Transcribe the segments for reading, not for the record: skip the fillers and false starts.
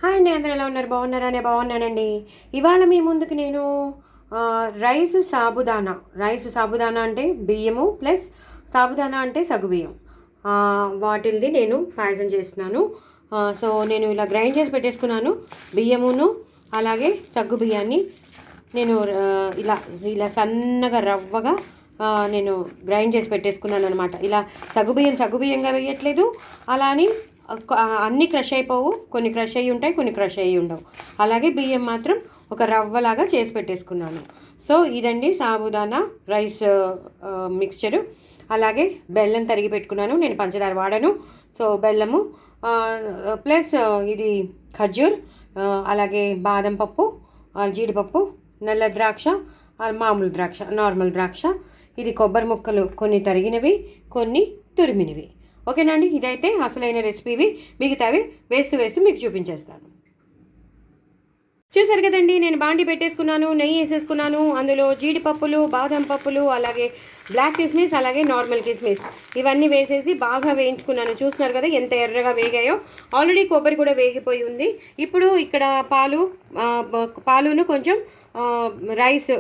Hi అండి, అందరూ ఎలా ఉన్నారు? బాగున్నారా? నేను బాగున్నానండి. ఇవాళ మీ ముందుకు నేను రైస్ సాబుదానా అంటే బియ్యము ప్లస్ సాబుదానా అంటే సగ్గుబియ్యం, వాటిల్ది నేను పాయసం చేస్తున్నాను. సో నేను ఇలా గ్రైండ్ చేసి పెట్టేసుకున్నాను. బియ్యమును అలాగే సగ్గు బియ్యాన్ని నేను ఇలా ఇలా సన్నగా రవ్వగా నేను గ్రైండ్ చేసి పెట్టేసుకున్నాను అనమాట. ఇలా సగ్గుబియ్యంగా వేయట్లేదు, అలా అని అన్నీ క్రష్ అయిపోవు, కొన్ని క్రష్ అయ్యి ఉంటాయి, కొన్ని క్రష్ అయ్యి ఉండవు. అలాగే బియ్యం మాత్రం ఒక రవ్వలాగా చేసి పెట్టేసుకున్నాను. సో ఇదండి సాబుదానా రైస్ మిక్స్చరు. అలాగే బెల్లం తరిగి పెట్టుకున్నాను, నేను పంచదార వాడను. సో బెల్లము ప్లస్ ఇది ఖర్జూర్, అలాగే బాదం పప్పు, జీడిపప్పు, నల్ల ద్రాక్ష, మామూలు ద్రాక్ష, నార్మల్ ద్రాక్ష, ఇది కొబ్బరి ముక్కలు కొన్ని తరిగినవి, కొన్ని తురిమినవి. ఓకేనా అండి? ఇదైతే అసలైన రెసిపీవి. మిగతావి వేస్తూ మీకు చూపించేస్తాను. చూసారు కదండి, నేను బాండి పెట్టేసుకున్నాను, నెయ్యి వేసేసుకున్నాను. అందులో జీడిపప్పులు, బాదం పప్పులు, అలాగే బ్లాక్ కిస్మిస్, అలాగే నార్మల్ కిస్మిస్ ఇవన్నీ వేసేసి బాగా వేయించుకున్నాను. చూస్తున్నారు కదా ఎంత ఎర్రగా వేగాయో. ఆల్రెడీ కొబ్బరి కూడా వేగిపోయి ఉంది. ఇప్పుడు ఇక్కడ పాలును కొంచెం రైస్,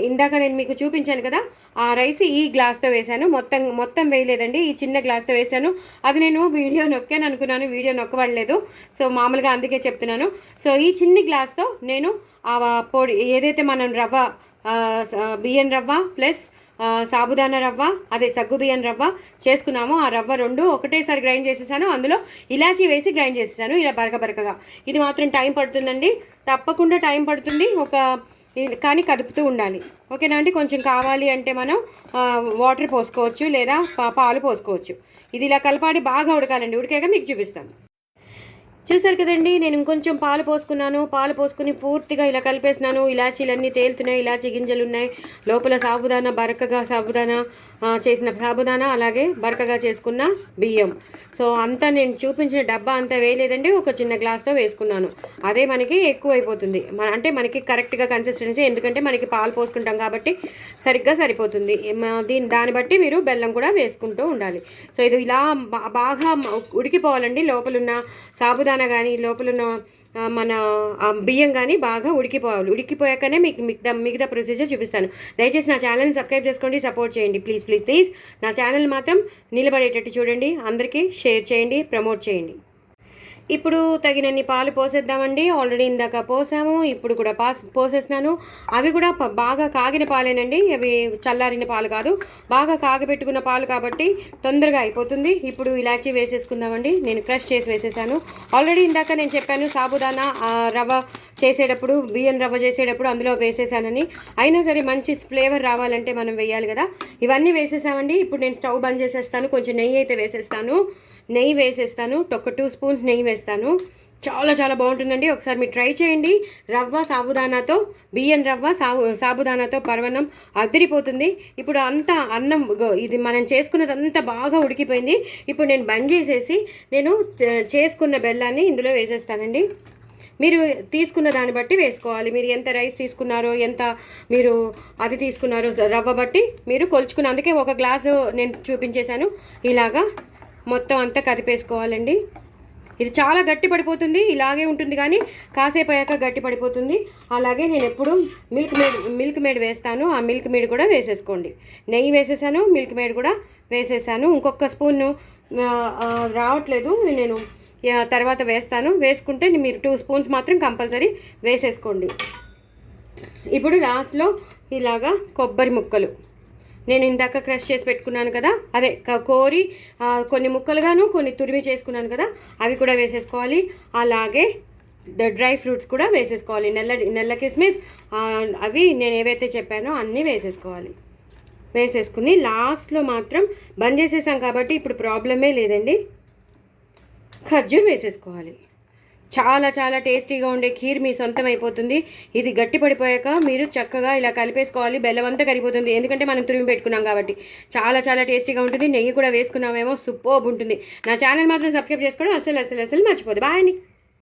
ఇందాక నేను మీకు చూపించాను కదా, ఆ రైస్ ఈ గ్లాస్తో వేశాను. మొత్తం వేయలేదండి, ఈ చిన్న గ్లాస్తో వేశాను. అది నేను వీడియో నొక్కాను అనుకున్నాను, వీడియో నొక్కబడలేదు. సో మామూలుగా అందుకే చెప్తున్నాను. సో ఈ చిన్ని గ్లాస్తో నేను ఆ పొడి ఏదైతే మనం బియ్యం రవ్వ ప్లస్ సాబుదానా రవ్వ, అదే సగ్గు బియ్యం రవ్వ చేసుకున్నాము, ఆ రవ్వ రెండు ఒకటేసారి గ్రైండ్ చేసేసాను. అందులో ఇలాచీ వేసి గ్రైండ్ చేసేసాను, ఇలా బరకగా. ఇది మాత్రం టైం పడుతుందండి, తప్పకుండా టైం పడుతుంది. కానీ కదుపుతూ ఉండాలి. ఓకేనా అండి? కొంచెం కావాలి అంటే మనం వాటర్ పోసుకోవచ్చు, లేదా పాలు పోసుకోవచ్చు. ఇది ఇలా కలపాడి బాగా ఉడకాలండి. ఉడికాక మీకు చూపిస్తాను. చూసారు కదండి, నేను ఇంకొంచెం పాలు పోసుకున్నాను. పాలు పోసుకుని పూర్తిగా ఇలా కలిపేసినాను. ఇలాచీలన్నీ తేలుతున్నాయి, ఇలాచీ గింజలు ఉన్నాయి లోపల. సాబుదానా చేసిన సాబుదానా, అలాగే బరకగా చేసుకున్న బియ్యం. సో అంతా నేను చూపించిన డబ్బా అంతా వేయలేదండి, ఒక చిన్న గ్లాస్తో వేసుకున్నాను. అదే మనకి ఎక్కువ అయిపోతుంది, అంటే మనకి కరెక్ట్గా కన్సిస్టెన్సీ, ఎందుకంటే మనకి పాలు పోసుకుంటాం కాబట్టి సరిగ్గా సరిపోతుంది. దాన్ని బట్టి మీరు బెల్లం కూడా వేసుకుంటూ ఉండాలి. సో ఇది ఇలా బాగా ఉడికిపోవాలండి. లోపలున్న సాబుదానా కానీ లోపలున్న మన బియ్యం కానీ బాగా ఉడికిపోవాలి. ఉడికిపోయాకనే మీకు మిగతా ప్రొసీజర్ చూపిస్తాను. దయచేసి నా ఛానల్ని సబ్స్క్రైబ్ చేసుకోండి, సపోర్ట్ చేయండి. ప్లీజ్ నా ఛానల్ మాత్రం నిలబడేటట్టు చూడండి. అందరికీ షేర్ చేయండి, ప్రమోట్ చేయండి. ఇప్పుడు తగినన్ని పాలు పోసేద్దామండి. ఆల్రెడీ ఇందాక పోసాము, ఇప్పుడు కూడా పోసేస్తున్నాను. అవి కూడా బాగా కాగిన పాలేనండి, అవి చల్లారిన పాలు కాదు, బాగా కాగబెట్టుకున్న పాలు కాబట్టి తొందరగా అయిపోతుంది. ఇప్పుడు ఇలాచీ వేసేసుకుందామండి. నేను క్రష్ చేసి వేసేసాను. ఆల్రెడీ ఇందాక నేను చెప్పాను సాబుదానా రవ్వ చేసేటప్పుడు, బియ్యం రవ్వ చేసేటప్పుడు అందులో వేసేసానని. అయినా సరే మంచి ఫ్లేవర్ రావాలంటే మనం వేయాలి కదా. ఇవన్నీ వేసేసామండి. ఇప్పుడు నేను స్టవ్ బంద్ చేసేస్తాను. కొంచెం నెయ్యి అయితే నెయ్యి వేసేస్తాను. ఒక 2 స్పూన్స్ నెయ్యి వేస్తాను. చాలా బాగుంటుందండి. ఒకసారి మీరు ట్రై చేయండి. సాబుదానాతో, బియ్యం రవ్వ సాబుదానాతో పరవన్నం అదిరిపోతుంది. ఇప్పుడు అంతా అన్నం, ఇది మనం చేసుకున్నదంతా బాగా ఉడికిపోయింది. ఇప్పుడు నేను బంద్ చేసేసి నేను చేసుకున్న బెల్లాన్ని ఇందులో వేసేస్తానండి. మీరు తీసుకున్న దాన్ని బట్టి వేసుకోవాలి. మీరు ఎంత రైస్ తీసుకున్నారో, ఎంత మీరు అది తీసుకున్నారో రవ్వ బట్టి మీరు కొలుచుకున్న. అందుకే ఒక గ్లాసు నేను చూపించేశాను. ఇలాగా మొత్తం అంతా కదిపేసుకోవాలండి. ఇది చాలా గట్టి పడిపోతుంది, ఇలాగే ఉంటుంది కానీ కాసేపు అయ్యాక గట్టి పడిపోతుంది. అలాగే నేను ఎప్పుడు మిల్క్ మేడ్ వేస్తాను, ఆ మిల్క్ మేడ్ కూడా వేసేసుకోండి. నెయ్యి వేసేసాను, మిల్క్ మేడ్ కూడా వేసేసాను. ఇంకొక స్పూన్ రావట్లేదు, నేను తర్వాత వేస్తాను. వేసుకుంటే మీరు 2 స్పూన్స్ మాత్రం కంపల్సరీ వేసేసుకోండి. ఇప్పుడు లాస్ట్లో ఇలాగా కొబ్బరి ముక్కలు నేను ఇందాక క్రష్ చేసి పెట్టుకున్నాను కదా, అదే కోరి కొన్ని ముక్కలుగాను కొన్ని తురిమి చేసుకున్నాను కదా, అవి కూడా వేసేసుకోవాలి. అలాగే డ్రై ఫ్రూట్స్ కూడా వేసేసుకోవాలి. నల్ల కిస్మిస్, అవి నేను ఏవైతే చెప్పానో అన్నీ వేసేసుకోవాలి. వేసేసుకుని లాస్ట్లో మాత్రం బంద్ చేసేసాం కాబట్టి ఇప్పుడు ప్రాబ్లమే లేదండి, ఖర్జూర్ వేసేసుకోవాలి. చాలా టేస్టీగా ఉండే ఖీర్ మీ సొంతం అయిపోతుంది. ఇది గట్టి పడిపోయాక మీరు చక్కగా ఇలా కలిపేసుకోవాలి. బెల్లం అంతా కరిగిపోతుంది, ఎందుకంటే మనం తురిమి పెట్టుకున్నాం కాబట్టి. చాలా టేస్టీగా ఉంటుంది. నెయ్యి కూడా వేసుకున్నామేమో, సూపర్బ్ ఉంటుంది. నా ఛానల్ మాత్రం సబ్స్క్రైబ్ చేసుకోవడం అసలు మర్చిపోదు. బాయ్ అండి.